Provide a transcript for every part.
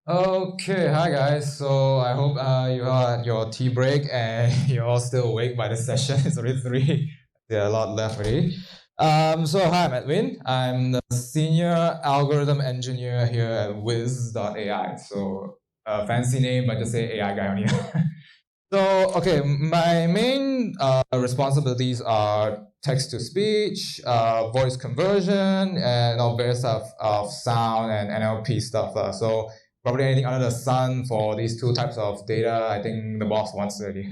Okay, hi guys. So I hope you are at your tea break and you're all still awake by the session. It's already 3. There are a lot left already. So hi, I'm Edwin. I'm the senior algorithm engineer here at Wiz.ai. So fancy name, but just say AI guy on here. So, okay, my main responsibilities are text to speech, voice conversion, and all various stuff of sound and NLP stuff. So, probably anything under the sun for these two types of data, I think the boss wants already.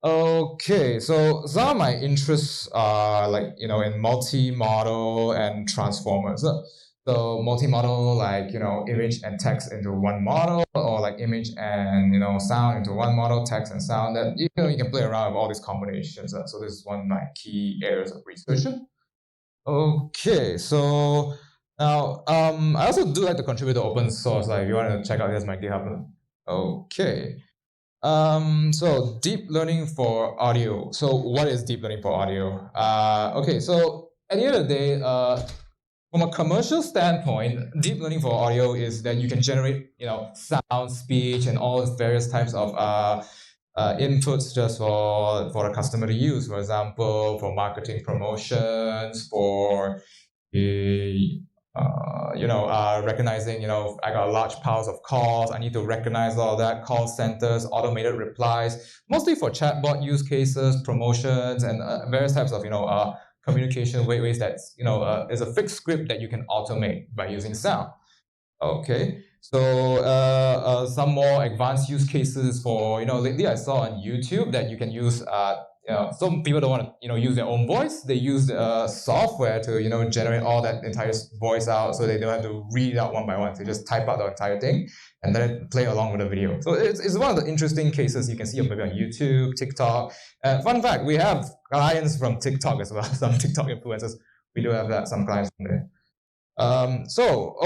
Okay, so some of my interests are like, in multi-model and transformers. So multi-model, like, image and text into one model, or like image and, sound into one model, text and sound, that, you can play around with all these combinations. So this is one of my key areas of research. Okay, so now, I also do like to contribute to open source. Like, if you want to check out, here's my GitHub. Okay. So deep learning for audio. So what is deep learning for audio? Okay, so at the end of the day, from a commercial standpoint, deep learning for audio is that you can generate, sound, speech, and all various types of inputs just for the customer to use. For example, for marketing promotions, for recognizing, I got large piles of calls. I need to recognize all that, call centers, automated replies, mostly for chatbot use cases, promotions, and various types of, communication ways that, is a fixed script that you can automate by using sound. Okay. So some more advanced use cases for, lately I saw on YouTube that you can use, some people don't want to, use their own voice. They use software to, generate all that entire voice out, so they don't have to read it out one by one. They just type out the entire thing and then play along with the video. So it's one of the interesting cases you can see maybe on YouTube, TikTok. Fun fact, we have clients from TikTok as well. Some TikTok influencers, we do have some clients from there.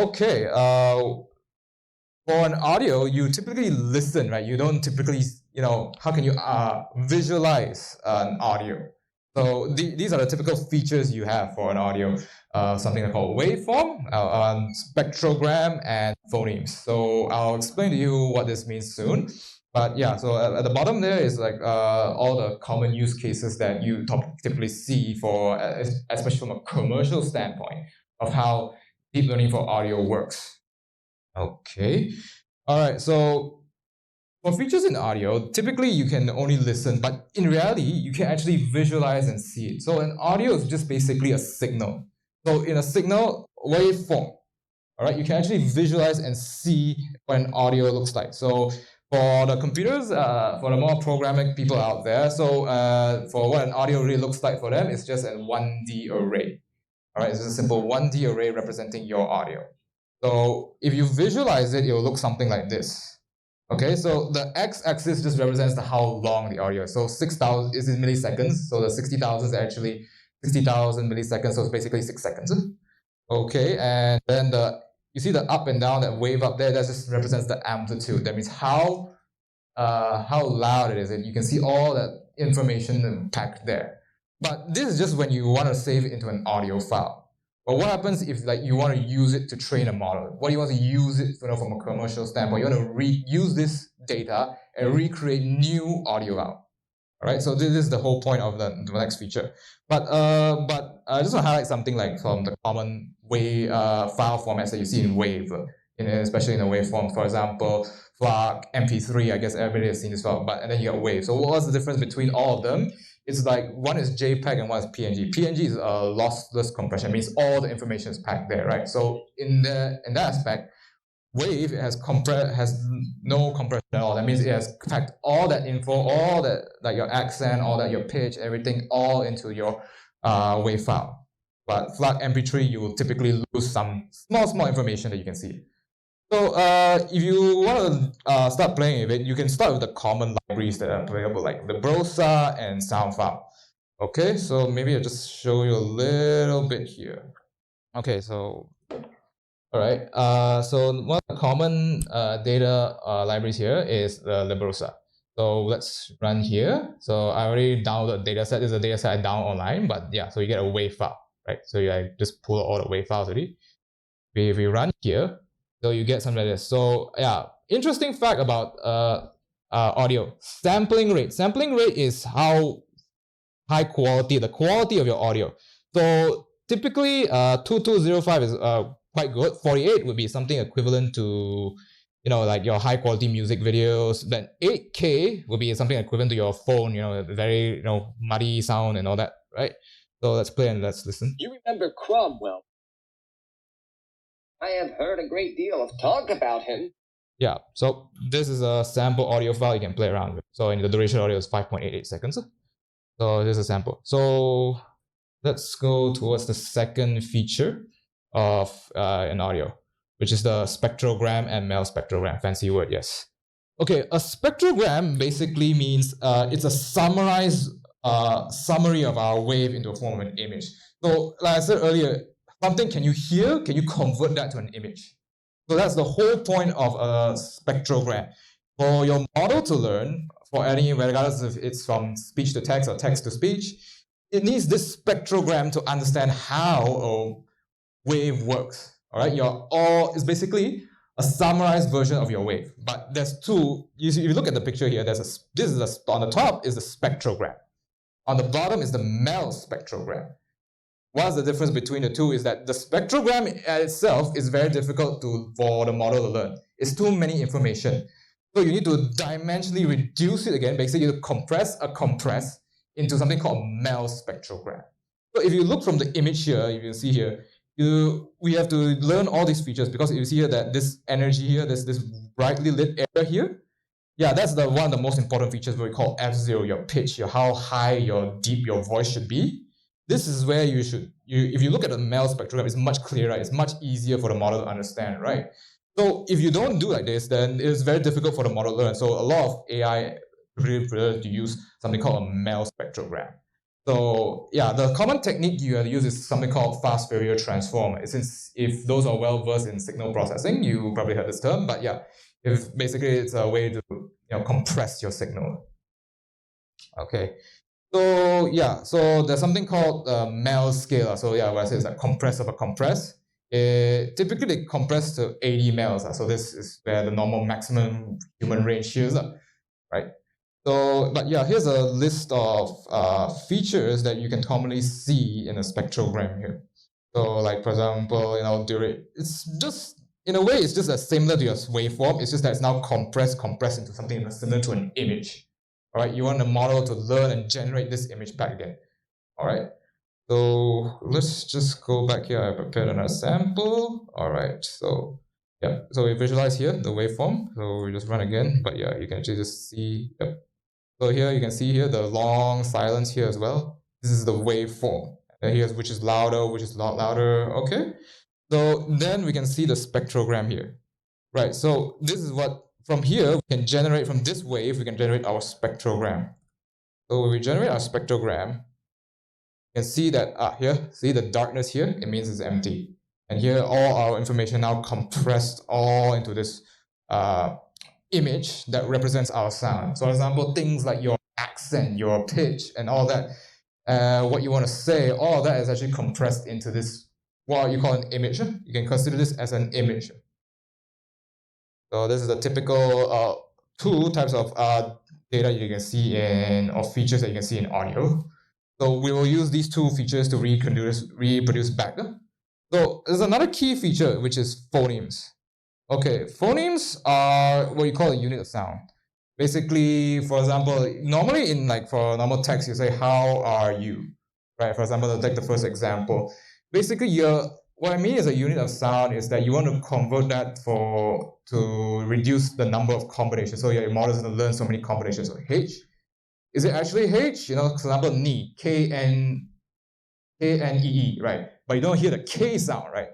Okay. For an audio, you typically listen, right? You don't typically, how can you visualize an audio? So these are the typical features you have for an audio. Something called waveform, spectrogram, and phonemes. So I'll explain to you what this means soon. But yeah, so at the bottom there is like all the common use cases that you typically see for, especially from a commercial standpoint of how deep learning for audio works. Okay. All right. So for features in audio, typically you can only listen, but in reality, you can actually visualize and see it. So an audio is just basically a signal. So in a signal waveform, all right, you can actually visualize and see what an audio looks like. So for the computers, for the more programming people out there, so for what an audio really looks like for them, it's just a 1D array. All right, it's just a simple 1D array representing your audio. So if you visualize it, it will look something like this. Okay, so the x-axis just represents how long the audio is. So 6,000 is in milliseconds. So the 60,000 is actually 60,000 milliseconds. So it's basically 6 seconds. Okay, and then you see the up and down, that wave up there, that just represents the amplitude. That means how loud it is. And you can see all that information packed there. But this is just when you want to save it into an audio file. But what happens if you want to use it to train a model? What do you want to use it from a commercial standpoint? You want to reuse this data and recreate new audio out. All right, so this is the whole point of the next feature. But I just want to highlight something like from the common file formats that you see in Wave, especially in the waveform. For example, FLAC, MP3. I guess everybody has seen this file. And then you got Wave. So what's the difference between all of them? It's like one is JPEG and one is PNG. PNG is a lossless compression. It means all the information is packed there, right? So in that aspect, Wave has no compression at all. That means it has packed all that info, all that, like your accent, all that, your pitch, everything, all into your Wave file. But FLAC MP3, you will typically lose some small information that you can see. So if you want to start playing with it, you can start with the common libraries that are available, like the Brosa and SoundFile. Okay, so maybe I'll just show you a little bit here. Okay, so all right. So one of the common data libraries here is the Librosa. So let's run here. So I already downloaded a dataset. This is a dataset I download online, but yeah, so you get a WAV file, right? So I just pull all the WAV files already. If we run here, So you get something like this. So yeah, interesting fact about audio. Sampling rate. Sampling rate is how high quality, the quality of your audio. So typically 2205 is quite good. 48 would be something equivalent to, like your high quality music videos. Then 8K would be something equivalent to your phone, very, muddy sound and all that, right? So let's play and let's listen. You remember Cromwell? I have heard a great deal of talk about him. Yeah, so this is a sample audio file you can play around with. So in the duration audio is 5.88 seconds. So this is a sample. So let's go towards the second feature of an audio, which is the spectrogram and Mel spectrogram. Fancy word, yes. Okay, a spectrogram basically means it's a summarized summary of our wave into a form of an image. So like I said earlier, something can you hear? Can you convert that to an image? So that's the whole point of a spectrogram. For your model to learn, for any, regardless if it's from speech to text or text to speech, it needs this spectrogram to understand how a wave works. All right, it's basically a summarized version of your wave. But there's two. If you look at the picture here, on the top is the spectrogram. On the bottom is the Mel spectrogram. What's the difference between the two is that the spectrogram itself is very difficult for the model to learn. It's too many information. So you need to dimensionally reduce it again. Basically, you compress into something called Mel spectrogram. So if you look from the image here, you can see here, we have to learn all these features because you see here that this energy here, this brightly lit area here, yeah, that's one of the most important features we call F0, your pitch, how high, deep your voice should be. This is where if you look at the Mel spectrogram, it's much clearer, it's much easier for the model to understand, right? So if you don't do like this, then it's very difficult for the model to learn. So a lot of AI prefer to use something called a Mel spectrogram. So yeah, the common technique you have to use is something called fast Fourier transform. Since if those are well versed in signal processing, you probably heard this term, but yeah, basically it's a way to compress your signal. Okay. So yeah, so there's something called Mel scale. So yeah, what I say is like compress over compress. Typically they compress to 80 mels. So this is where the normal maximum human range here is, right? So, but yeah, here's a list of features that you can commonly see in a spectrogram here. So like, for example, it's just, in a way, it's just similar to your waveform. It's just that it's now compressed into something similar to an image. All right, you want the model to learn and generate this image back again. All right, so let's just go back here. I prepared another sample. All right, so yeah, so we visualize here the waveform. So we just run again, but yeah, you can actually just see, yep. So here you can see here the long silence here as well. This is the waveform. And here's which is louder, which is a lot louder. Okay, so then we can see the spectrogram here. Right, so this is what, from here, we can generate, from this wave, we can generate our spectrogram. So when we generate our spectrogram, you can see that, here, see the darkness here? It means it's empty. And here, all our information now compressed all into this image that represents our sound. So for example, things like your accent, your pitch, and all that, what you want to say, all of that is actually compressed into this, what you call an image. You can consider this as an image. So this is the typical two types of data you can see or features that you can see in audio. So we will use these two features to reproduce back. So there's another key feature, which is phonemes. Okay, phonemes are what you call a unit of sound. Basically, for example, normally for normal text, you say, how are you? Right, for example, I'll take the first example. Basically, what I mean is a unit of sound is that you want to convert that to reduce the number of combinations. So your model is going to learn so many combinations. So H, is it actually H? For example, knee, K-N-E-E, right? But you don't hear the K sound, right?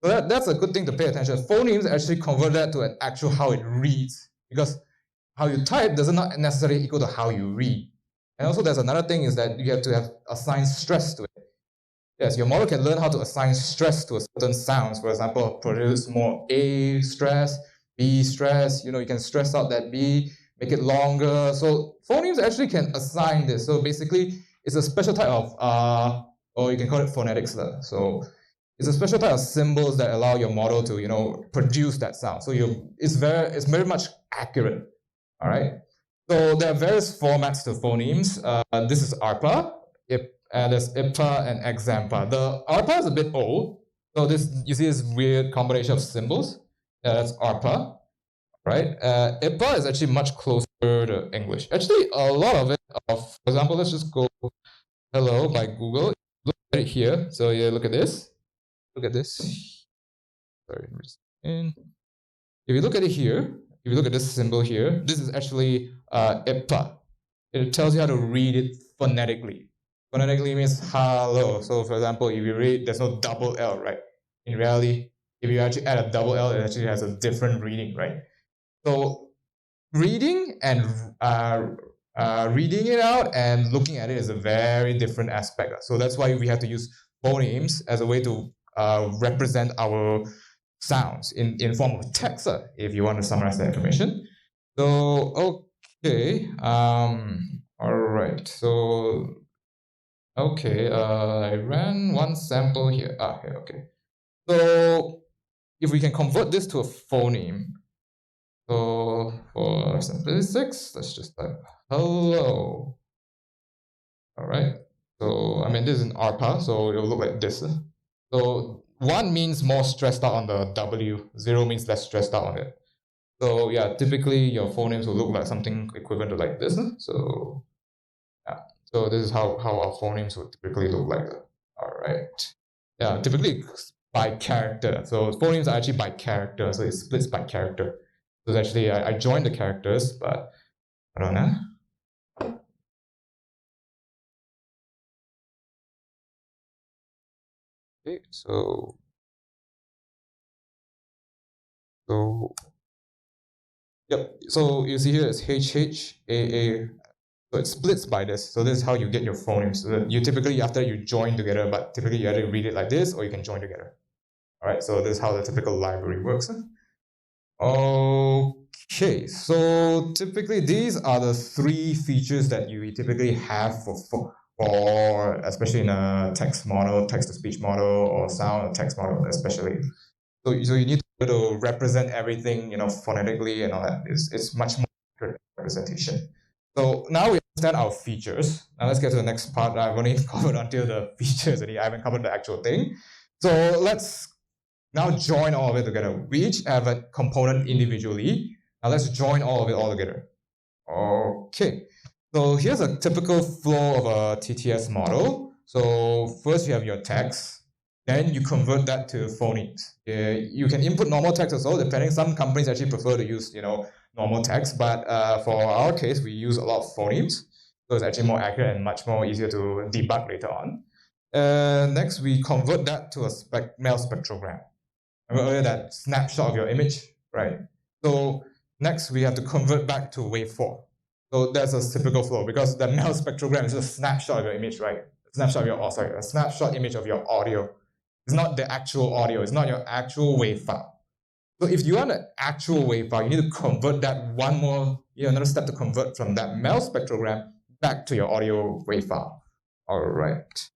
So that's a good thing to pay attention. Phonemes actually convert that to an actual how it reads, because how you type does not necessarily equal to how you read. And also there's another thing is that you have to assign stress to it. Yes, your model can learn how to assign stress to a certain sounds. For example, produce more A stress, B stress. You can stress out that B, make it longer. So phonemes actually can assign this. So basically, it's a special type of, or you can call it phonetics. So it's a special type of symbols that allow your model to produce that sound. So it's very much accurate. All right. So there are various formats to phonemes. This is ARPA. There's IPA and EXAMPA. The ARPA is a bit old. So you see this weird combination of symbols. That's ARPA, right? IPA is actually much closer to English. Actually, a lot of it. For example, let's just go hello by Google. Look at it here. So yeah, look at this. Look at this. Sorry, if you look at it here, if you look at this symbol here, this is actually IPA. It tells you how to read it phonetically. Phonetically means hello. So for example, if you read, there's no double L, right? In reality, if you actually add a double L, it actually has a different reading, right? So reading and reading it out and looking at it is a very different aspect. So that's why we have to use phonemes as a way to represent our sounds in form of text, if you want to summarize the information. So okay, all right. So okay, I ran one sample here. Here, okay. So if we can convert this to a phoneme, so for simplicity, let's just type hello. All right. So I mean, this is an ARPA, so it'll look like this. So 1 means more stressed out on the W, 0 means less stressed out on it. So yeah, typically your phonemes will look like something equivalent to like this. So yeah, so this is how our phonemes would typically look like. All right. Yeah, typically by character. So phonemes are actually by character, so it splits by character. So actually I joined the characters, but I don't know. Okay, so yep. So you see here it's HHAA. So it splits by this. So this is how you get your phonemes. So you typically, after you join together, but typically you either read it like this or you can join together. All right, so this is how the typical library works. Okay, so typically these are the 3 features that you typically have for especially in a text model, text-to-speech model, or sound text model especially. So you need to represent everything, phonetically and all that. It's much more accurate representation. So now we understand our features. Now let's get to the next part. I've only covered until the features, and I haven't covered the actual thing. So let's now join all of it together. We each have a component individually. Now let's join all of it all together. Okay. So here's a typical flow of a TTS model. So first you have your text. Then you convert that to phonemes. You can input normal text as well, depending. Some companies actually prefer to use, normal text, but for our case, we use a lot of phonemes. So it's actually more accurate and much more easier to debug later on. Next, we convert that to a MEL spectrogram. Remember earlier that snapshot of your image, right? So next, we have to convert back to waveform. So that's a typical flow because the MEL spectrogram is just a snapshot of your image, right? A snapshot image of your audio. It's not the actual audio. It's not your actual wave file. So if you want an actual wave file, you need to convert that another step to convert from that MEL spectrogram back to your audio wave file. All right.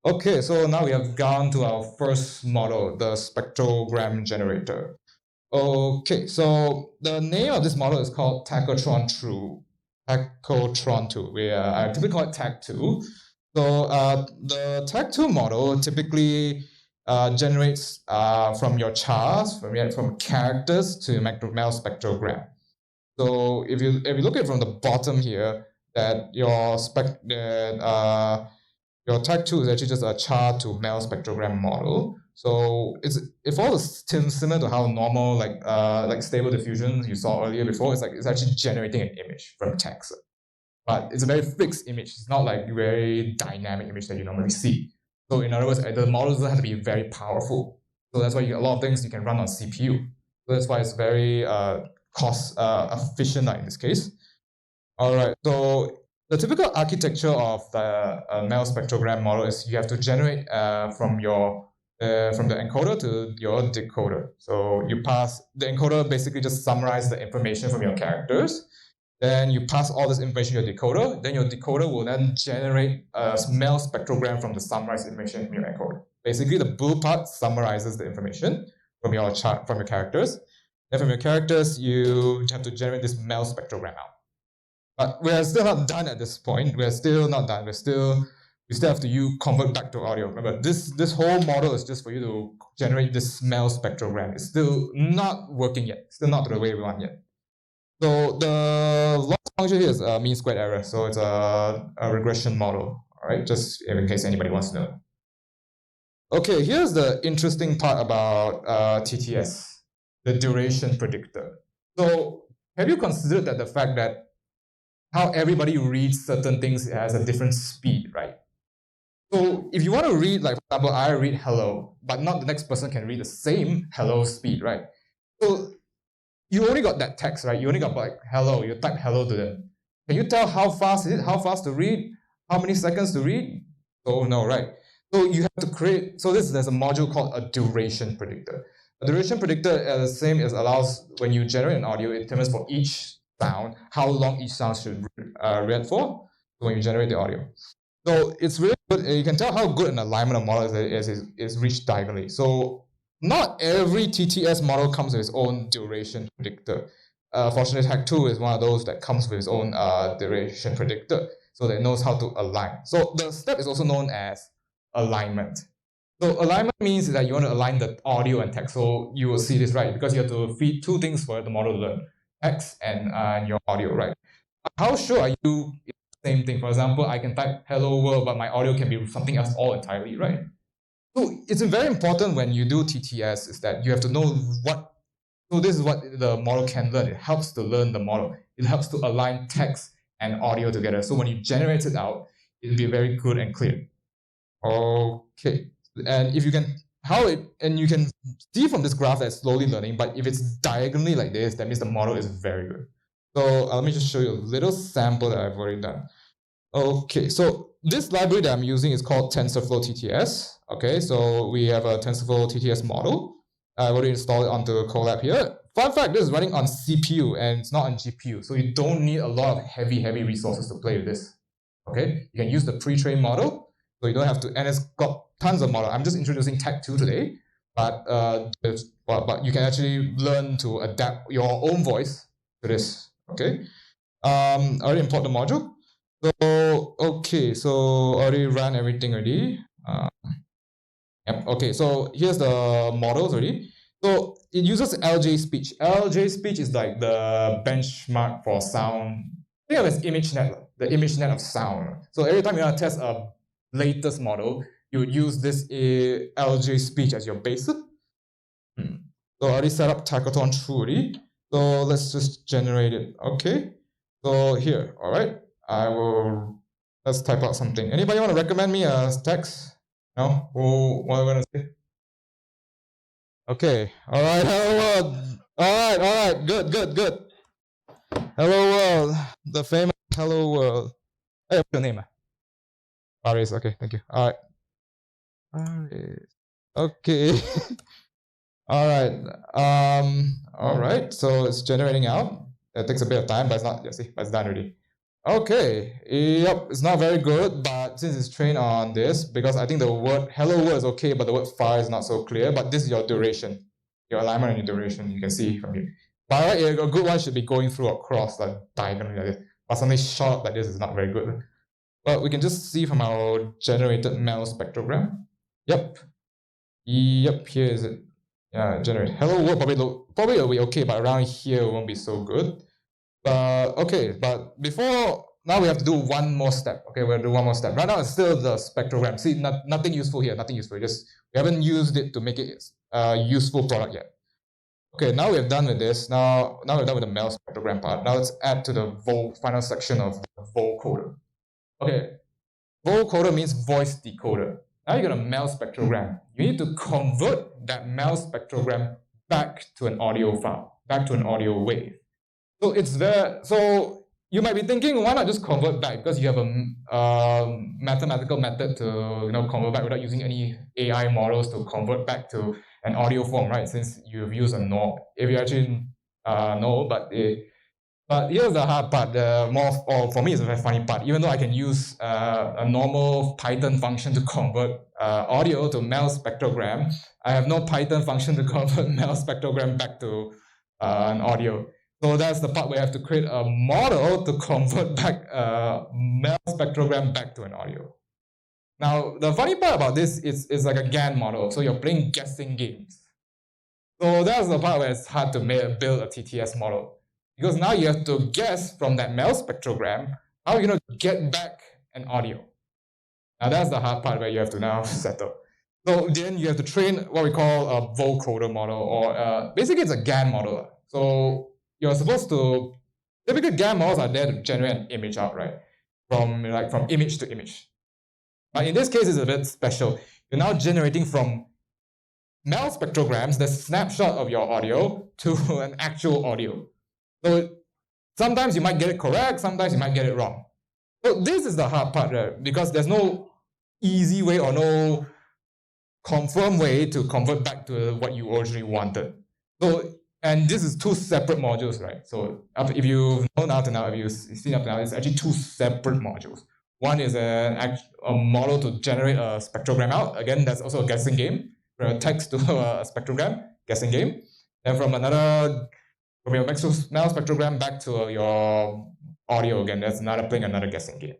Okay, so now we have gone to our first model, the spectrogram generator. Okay, so the name of this model is called Tachytron 2. I typically call it TAC2. So the TAC2 model typically generates from your chars, from characters to MEL spectrogram. So if you look at it from the bottom here, that your TAC2 is actually just a char to MEL spectrogram model. So it follows similar to how normal like stable diffusion you saw earlier before. It's actually generating an image from text, but it's a very fixed image. It's not like very dynamic image that you normally see. So in other words, the model doesn't have to be very powerful. So that's why a lot of things you can run on CPU. So that's why it's very cost efficient in this case. All right. So the typical architecture of the MEL spectrogram model is you have to generate from the encoder to your decoder. So the encoder basically just summarizes the information from your characters. Then you pass all this information to your decoder. Then your decoder will then generate a MEL spectrogram from the summarized information from your encoder. Basically, the blue part summarizes the information from your chart, from your characters. And from your characters, you have to generate this MEL spectrogram out. But we're still not done at this point. We're still not done. We still have to convert back to audio. Remember, this whole model is just for you to generate this MEL spectrogram. It's still not working yet. Still not the way we want yet. So the loss function here is a mean squared error. So it's a regression model. All right, just in case anybody wants to know. Okay, here's the interesting part about TTS, the duration predictor. So have you considered that the fact that how everybody reads certain things has a different speed, right? So if you want to read, like for example, I read hello, but not the next person can read the same hello speed, right? So you only got that text, right? You only got like hello, you type hello to them. Can you tell how fast is it? How fast to read? How many seconds to read? Oh no, right? So you have to create, so there's a module called a duration predictor. A duration predictor is the same as allows, when you generate an audio, it determines for each sound, how long each sound should read for when you generate the audio. So it's really good. You can tell how good an alignment of model is reached diagonally. So not every TTS model comes with its own duration predictor. Fortunately, Hack 2 is one of those that comes with its own duration predictor, so that it knows how to align. So the step is also known as alignment. So alignment means that you want to align the audio and text. So you will see this, right? Because you have to feed two things for the model to learn, text and your audio, right? How sure are you it's the same thing? For example, I can type hello world, but my audio can be something else all entirely, right? So it's very important when you do TTS is that you have to know what, so this is what the model can learn. It helps to learn the model. It helps to align text and audio together. So when you generate it out, it'll be very good and clear. Okay, and if you can, and you can see from this graph that it's slowly learning, but if it's diagonally like this, that means the model is very good. So let me just show you a little sample that I've already done. Okay, so this library that I'm using is called TensorFlow TTS. Okay, so we have a TensorFlow TTS model. I've already installed it onto Colab here. Fun fact, this is running on CPU and it's not on GPU, so you don't need a lot of heavy resources to play with this. Okay, you can use the pre-trained model, so you don't have to, and it's got tons of model. I'm just introducing Teck 2 today, but you can actually learn to adapt your own voice to this. Okay, I already import the module. So okay, so already ran everything already. Yep. Okay, so here's the models already. So it uses LJ speech. LJ speech is like the benchmark for sound. Think of it as ImageNet, the ImageNet of sound. So every time you want to test a latest model, you would use this LJ speech as your basis. So I already set up Tackathon True. So let's just generate it. Okay. So here, all right. Let's type out something. Anybody want to recommend me a text? No? What am I going to say? Okay. All right. Hello world. All right. Good. Hello world. The famous hello world. Hey, what's your name? Paris. Okay. Thank you. All right. Paris. Okay. All right. So it's generating out. It takes a bit of time, but it's not. You see, but it's done already. Okay. Yep. It's not very good, but since it's trained on this, because I think the word hello world is okay, but the word far is not so clear. But this is your duration, your alignment and your duration. You can see from here. By right, a good one should be going through across like diagonally like this. But something short like this is not very good. But we can just see from our generated MEL spectrogram. Yep. Here is it. Yeah, generate. Hello world probably will be okay, but around here it won't be so good. But okay, but before now we have to do one more step. Okay, we'll do one more step. Right now it's still the spectrogram. See, nothing useful here. Nothing useful. Just we haven't used it to make it a useful product yet. Okay, now we're done with this. Now we're done with the MEL spectrogram part. Now let's add to the final section of the vocoder. Okay, vocoder means voice decoder. Now you're gonna MEL spectrogram. You need to convert that MEL spectrogram back to an audio file, back to an audio wave. So so you might be thinking, why not just convert back? Because you have a mathematical method to convert back without using any AI models to convert back to an audio form, right? Since you've used a NOR. If you actually know, but But here's the hard part, or for me it's a very funny part. Even though I can use a normal Python function to convert audio to MEL spectrogram, I have no Python function to convert MEL spectrogram back to an audio. So that's the part where I have to create a model to convert back MEL spectrogram back to an audio. Now, the funny part about this is like a GAN model, so you're playing guessing games. So that's the part where it's hard to build a TTS model. Because now you have to guess from that MEL spectrogram how you're going to get back an audio. Now that's the hard part where you have to now settle. So then you have to train what we call a vocoder model, or basically it's a GAN model. So you're supposed to, typically GAN models are there to generate an image out, right? From image to image. But in this case, it's a bit special. You're now generating from MEL spectrograms the snapshot of your audio to an actual audio. So sometimes you might get it correct, sometimes you might get it wrong. So this is the hard part, right? Because there's no easy way or no confirmed way to convert back to what you originally wanted. So, and this is two separate modules, right? So if you've known up to now, if you've seen up to now, it's actually two separate modules. One is a model to generate a spectrogram out. Again, that's also a guessing game. From a text to a spectrogram, guessing game. And from your MEL spectrogram back to your audio again, that's playing another guessing game.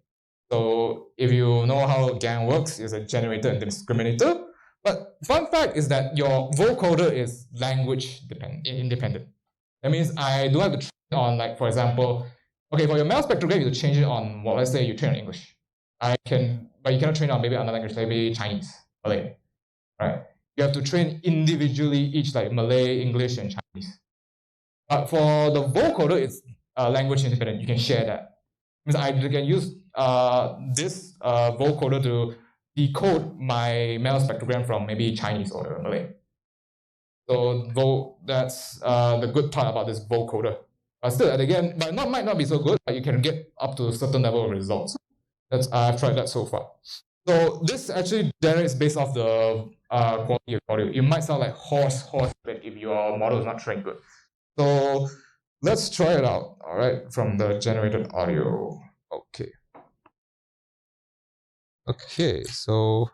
So if you know how GAN works, it's a generator and discriminator. But fun fact is that your vocoder is language independent. That means I don't have to train on, like, for example, okay, for your MEL spectrogram, you change it on, well, let's say you train on English. But you cannot train on maybe another language, maybe Chinese, Malay, right? You have to train individually each, like Malay, English, and Chinese. But for the vocoder, it's language independent. You can share that. Means I can use this vocoder to decode my MEL spectrogram from maybe Chinese or Malay. So that's the good part about this vocoder. But still, again, might not be so good, but you can get up to a certain level of results. I've tried that so far. So this actually generates based off the quality of audio. It might sound like horse, but if your model is not trained good. So let's try it out, all right, from the generated audio. Okay, so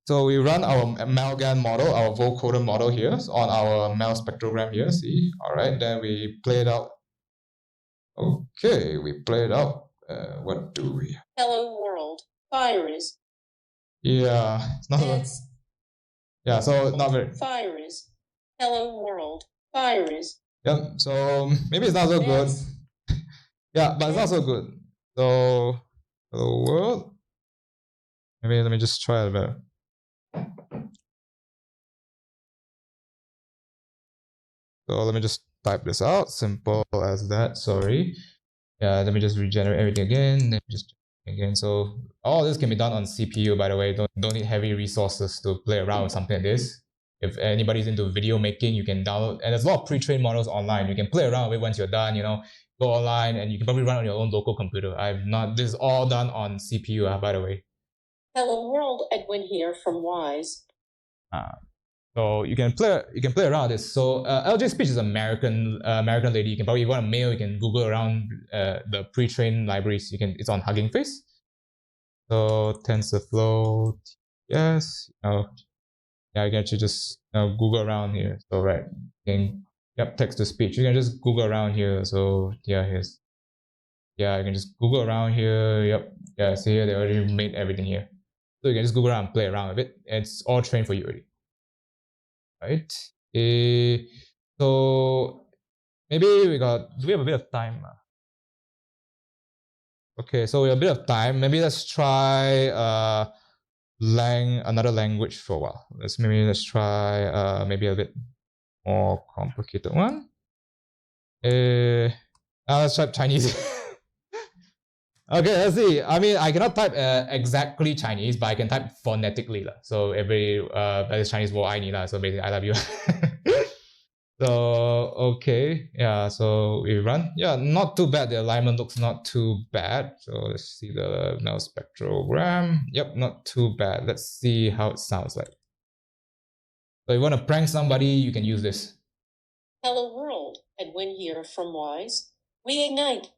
we run our MEL-GAN model, our vocoder model here on our MEL spectrogram here, see? All right, then we play it out. Okay, we play it out. What do we? Hello world, virus. Yeah, it's not. Yeah, so not very. Virus. Hello world, virus. Yep. So maybe it's not so good. Yeah, but it's not so good. So hello world. Maybe let me just try it better. So let me just type this out. Simple as that. Sorry. Yeah, let me just regenerate everything again. Then just again. So all this can be done on CPU, by the way. Don't need heavy resources to play around with something like this. If anybody's into video making, you can download, and there's a lot of pre-trained models online. You can play around with it once you're done, go online, and you can probably run on your own local computer. This is all done on CPU, by the way. Hello world, Edwin here from Wise. So you can play around this. So LJ Speech is American lady. You can probably, if you want a mail, you can Google around the pre-trained libraries. It's on Hugging Face. So TensorFlow, yes. Yeah, you can actually just Google around here. So right, text to speech. You can just Google around here. So yeah, you can just Google around here. Yep, yeah. See here, they already made everything here. So you can just Google around and play around with it. It's all trained for you already. Right. So maybe do we have a bit of time? Okay, so we have a bit of time. Maybe let's try another language for a while. Let's try maybe a bit more complicated one. Let's try Chinese. Okay, let's see. I mean, I cannot type exactly Chinese, but I can type phonetically. So every Chinese word I need. So basically, I love you. So, okay. Yeah, so we run. Yeah, not too bad. The alignment looks not too bad. So let's see the MEL spectrogram. Yep, not too bad. Let's see how it sounds like. So if you want to prank somebody, you can use this. Hello world, Edwin here from Wise. We ignite.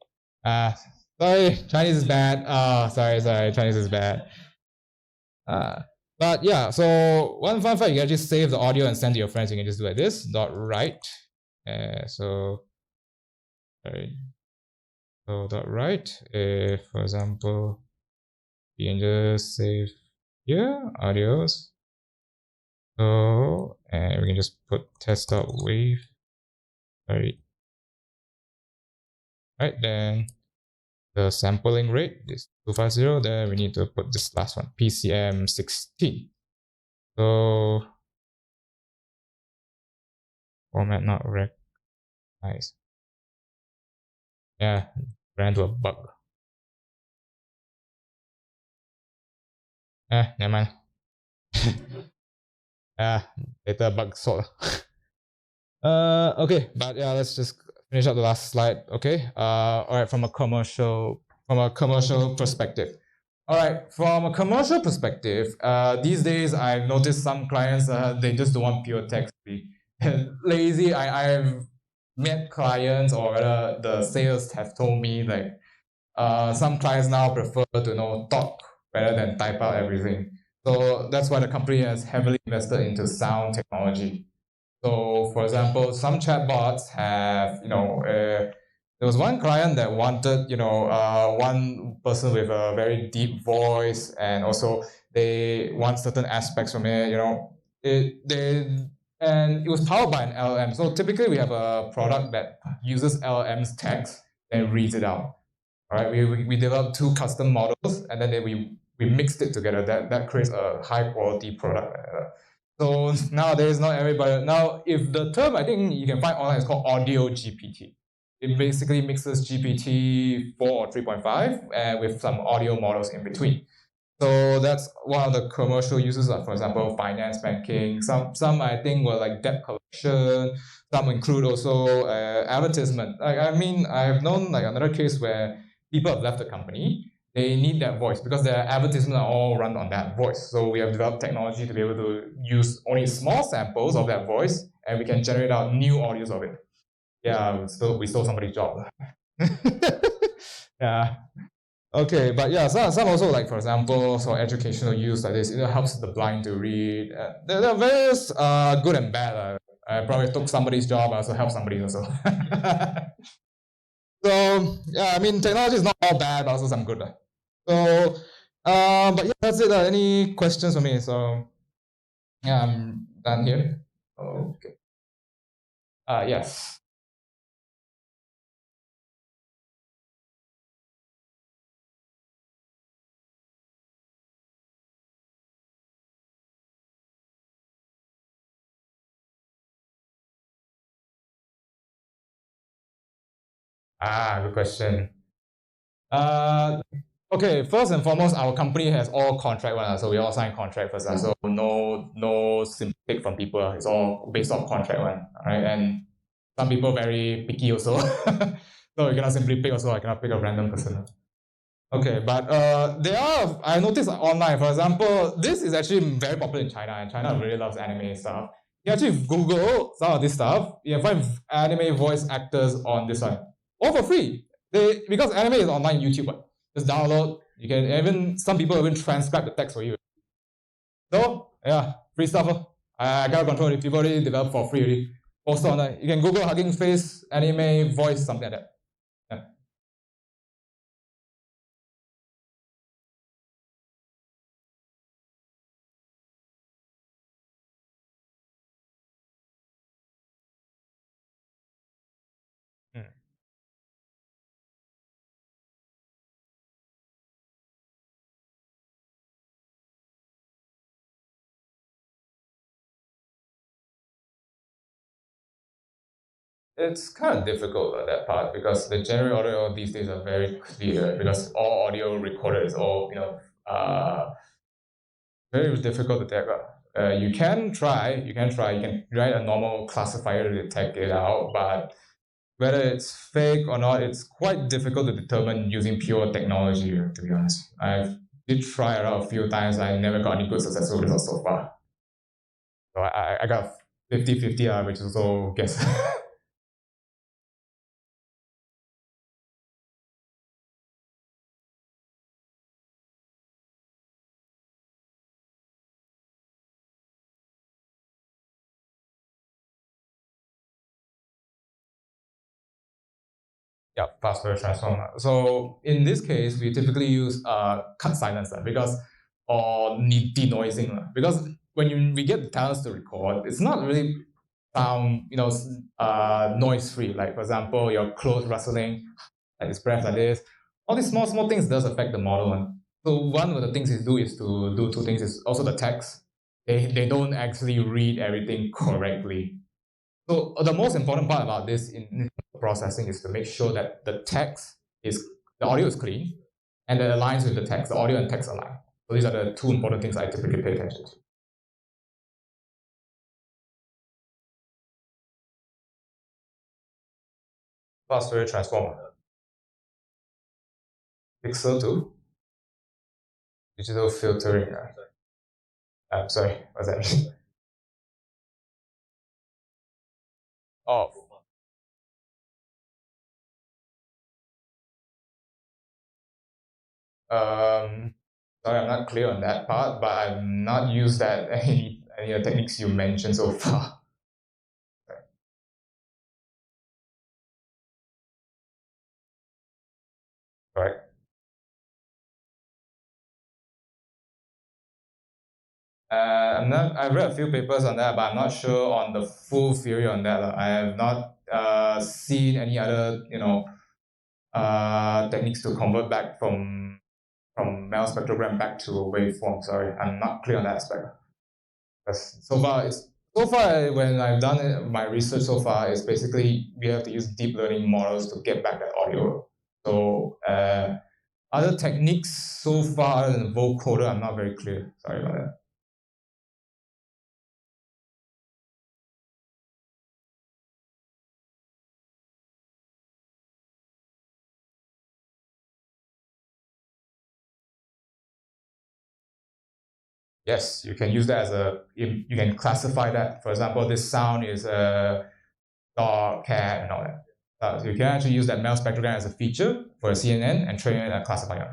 Sorry, Chinese is bad. Sorry, Chinese is bad. But yeah, so one fun fact, you can just save the audio and send to your friends. You can just do like this, dot write. So dot write. If, for example, you can just save here, audios. So, and we can just put test.wave. Sorry. Right, then the sampling rate is 250. Then we need to put this last one, PCM 16. So, format not recognized. Yeah, ran into a bug. Never mind. Later bug solved. Okay, but yeah, let's just finish up the last slide. Okay. All right, from a commercial perspective. All right, from a commercial perspective, these days I've noticed some clients they just don't want pure text. Lazy. I've met clients or rather the sales have told me like some clients now prefer to talk rather than type out everything. So that's why the company has heavily invested into sound technology. So, for example, some chatbots have, there was one client that wanted, one person with a very deep voice, and also they want certain aspects from it, and it was powered by an LLM. So typically, we have a product that uses LLM's text and reads it out. All right, we developed two custom models, and then we mixed it together. That creates a high quality product. So nowadays, not everybody. Now, if the term I think you can find online is called Audio GPT. It basically mixes GPT 4 or 3.5 with some audio models in between. So that's one of the commercial uses, for example, finance, banking. Some I think were like debt collection. Some include also advertisement. I have known like another case where people have left the company. They need that voice because their advertisements are all run on that voice. So we have developed technology to be able to use only small samples of that voice, and we can generate out new audios of it. Yeah, we stole somebody's job. Yeah. Okay, but yeah, some also like for example, so educational use like this, it helps the blind to read. There are various good and bad. I probably took somebody's job, I also helped somebody also. So yeah, I mean technology is not all bad, but also some good. So but yeah, that's it. Any questions for me? So yeah, I'm done here. Okay. Yes. Good question. Okay, first and foremost, our company has all contract one, so we all sign contract first. So no simple pick from people. It's all based on contract one. Right? And some people very picky also. So you cannot simply pick also, I cannot pick a random person. Okay, but there are I noticed online, for example, this is actually very popular in China, and China really loves anime stuff. You actually Google some of this stuff, you can find anime voice actors on this one. All for free. Because anime is online YouTube, just download. You can even some people even transcribe the text for you. So yeah, free stuff. I cannot control it. People already develop for free already. Post online. You can Google Hugging Face, anime voice, something like that. Yeah. Hmm. It's kind of difficult that part because the general audio these days are very clear because all audio recorded is all very difficult to detect. You can try, you can write a normal classifier to detect it out, but whether it's fake or not, it's quite difficult to determine using pure technology. To be honest, I did try it out a few times. I never got any good successful results so far. So I got 50-50, which is also guess. Yeah, fast Fourier transform. So in this case, we typically use cut silencer because or denoising because we get the talents to record, it's not really sound noise free. Like for example, your clothes rustling, like this breath like this. All these small things does affect the model. And so one of the things is to do two things is also the text. They don't actually read everything correctly. So the most important part about this in processing is to make sure that the audio is clean and that aligns with the text. The audio and text align. So these are the two important things I typically pay attention to. Fast Fourier transformer. Pixel 2. Digital filtering. I'm sorry, what's that mean? Oh, sorry, I'm not clear on that part, but I've not used that any of the techniques you mentioned so far. Correct. I'm not. I've read a few papers on that, but I'm not sure on the full theory on that. I have not seen any other techniques to convert back from Mel spectrogram back to a waveform. Sorry, I'm not clear on that aspect. So far when I've done my research so far, it's basically we have to use deep learning models to get back that audio. So other techniques so far other than the vocoder, I'm not very clear. Sorry about that. Yes, you can use that as you can classify that. For example, this sound is a dog, cat, and all that. So you can actually use that Mel spectrogram as a feature for a CNN and train it and classify it.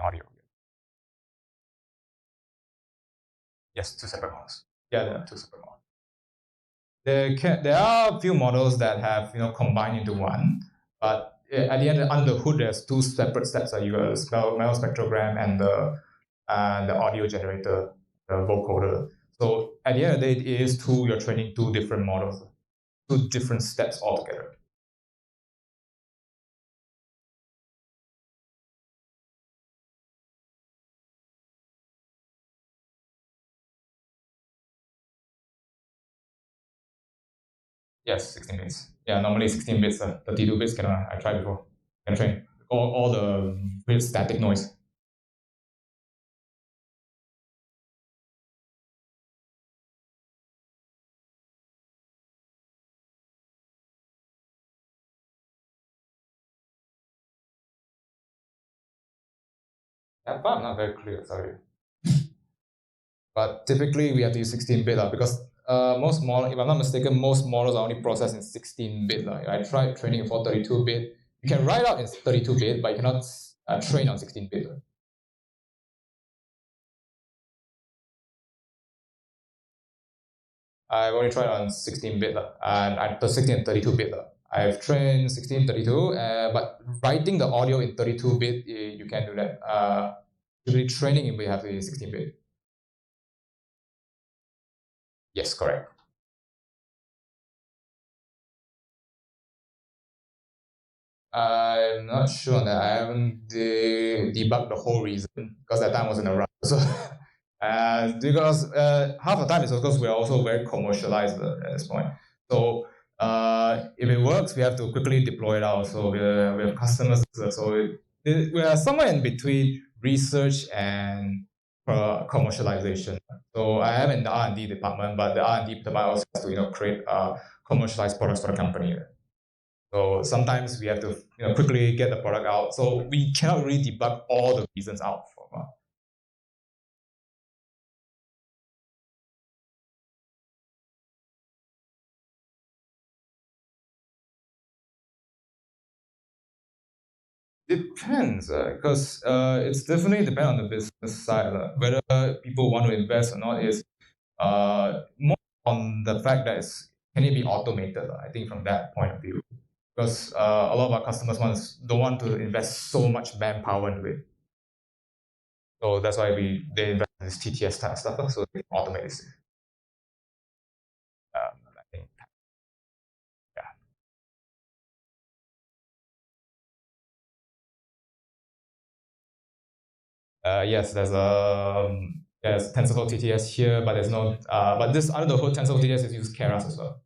Audio. Yes, two separate models. Yeah, there are two separate models. There are a few models that have combined into one, but at the end under the hood there's two separate steps. You got a Mel spectrogram and the audio generator, the vocoder. So at the end of the day, it is you're training two different models, two different steps altogether. Yes, 16 bits. Yeah, normally 16 bits. 32 bits I tried before. Can train all the weird static noise. That part not very clear. Sorry. But typically we have to use 16-bit because most models, if I'm not mistaken, most models are only processed in 16-bit. I tried training for 32-bit. You can write out in 32-bit, but you cannot train on 16-bit. I've only tried on 16-bit and 16 and 32-bit. I've trained 16, 32, but writing the audio in 32-bit, you can't do that. Usually training, we have to use 16-bit. Yes, correct. I'm not sure on that. I haven't debugged the whole reason because that time wasn't around. So, because half the time is because we're also very commercialized at this point. So, if it works, we have to quickly deploy it out. So we have customers. So we are somewhere in between research and commercialization. So I am in the R&D department, but the R&D department also has to create commercialized products for the company. So sometimes we have to quickly get the product out. So we cannot really debug all the reasons out from. Depends, because it's definitely depend on the business side. Whether people want to invest or not is more on the fact that can it be automated. I think from that point of view, because a lot of our customers don't want to invest so much manpower into it. So that's why they invest in this TTS type of stuff, so they can automate this. I think, yes, there's TensorFlow TTS here, but there's no but this under the hood TensorFlow TTS is use Keras as well.